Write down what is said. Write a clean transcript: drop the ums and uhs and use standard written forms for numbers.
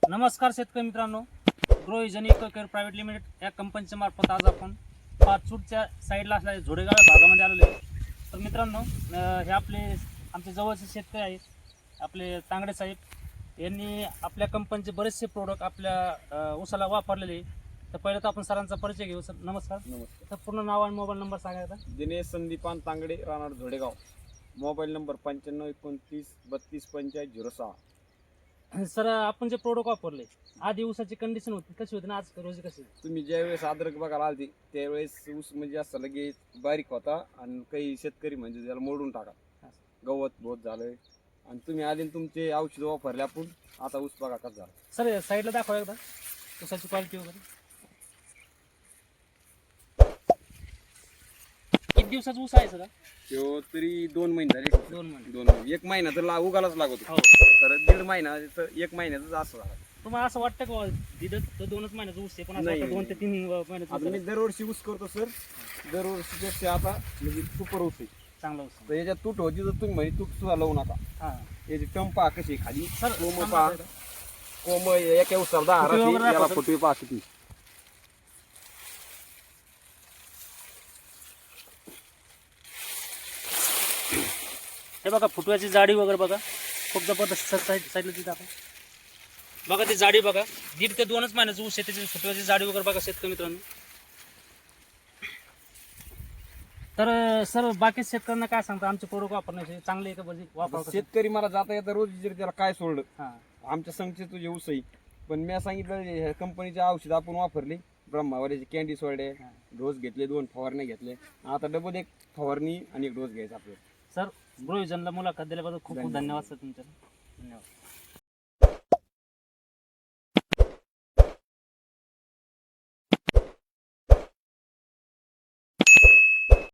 नमस्कार शेतकरी मित्रांनो, grow vision eco care private limited या कंपनीच्या मार्फत आज आपण पाचूडच्या साईडला असलेल्या झोडेगाव भागामध्ये आलेलो आहे. तर मित्रांनो, हे आमचे जवळचे शेतकरी आहेत, आपले तांगडे साहेब यांनी आपल्या कंपनीचे बरेचसे प्रोडक्ट आपल्या ऊसाला वापरलेले. तर पहिलं तर आपण सरांचा परिचय घेऊ. सर नमस्कार. नमस्कार. तर पूर्ण नाव आणि मोबाईल नंबर सांगायचा. दिनेश संदीपान तांगडे, राहणार झोडेगाव. Mobile number 9529304506. सर, आपण जे प्रोडक्ट वापरले, आधी ऊसाची कंडिशन होती कशी होती ना आज रोजी कशी? तुम्ही ज्यावेळेस अद्रक बघायला आलती त्यावेळेस ऊस म्हणजे असं लगेच बारीक होता आणि काही शेतकरी म्हणजे त्याला मोडून टाका, गवत बहुत झालंय. आणि तुम्ही आले आणि तुमचे औषध वापरले आपण, आता ऊस बघा कसं झालं. सर साईडला दाखवा एकदा ऊसाची क्वालिटी वगैरे. किती दिवसाचा ऊस आहे सर? तो तरी 2 महिने झाले. 2 महिने. 2 महिने, 1 महिना तर उगालाच लागतो. हो. तर 1.5 महिना तर 1 महिन्याचं असं झालं. तुम्हाला असं वाटतं का दिलं तर 2च महिन्याचा ऊस आहे, पण असं नाही, वाटतं 2 ते 3 आता महिन्याचा मी दरवर्षी ऊस करतो सर, दरवर्षीपेक्षा आता म्हणजे सुपर ऊस आहे. चांगला ऊस? तर याच्यात तूट होती तर तुम्ही म्हणे तूट सुद्धा लावू नका. हां याची टंप पहा कशी आहे खाली. सर, कोंब पहा, कोंब एका उसाला 10 फुटवे वगैरे राहते, याला दाखवा. फुटवे पहा किती. हे बघा, फुटव्याची जाडी वगैरे बघा, खूप जबरदस्त. सर साईडला ती दाखवा. बघा ती जाडी बघा, 1.5 ते 2च महिन्याचा ऊस आहे, त्याची फुटव्याची जाडी वगैरे बघा शेतकरी मित्रांनो. तर सर, बाकी शेतकऱ्यांना काय सांगता आमचे प्रोडक्ट वापरण्याचे चांगले आहे का बरे वापर? शेतकरी मला जाता येता रोज जर त्याला काय सोडलं, हां आमच्या संघचे तुझे ऊस आहे, पण मी सांगितलं कंपनीचे औषध आपण वापरले, ब्रह्मावरीचे कॅन्डी सोडे, डोस घेतले, 2 फवारण्या घेतले. आता डबल 1 फवारणी आणि 1 डोस घ्यायचा आपल्याला. सर, ग्रो विजनला मुलाखत दिल्याबद्दल खूप खूप धन्यवाद सर तुमचे. धन्यवाद.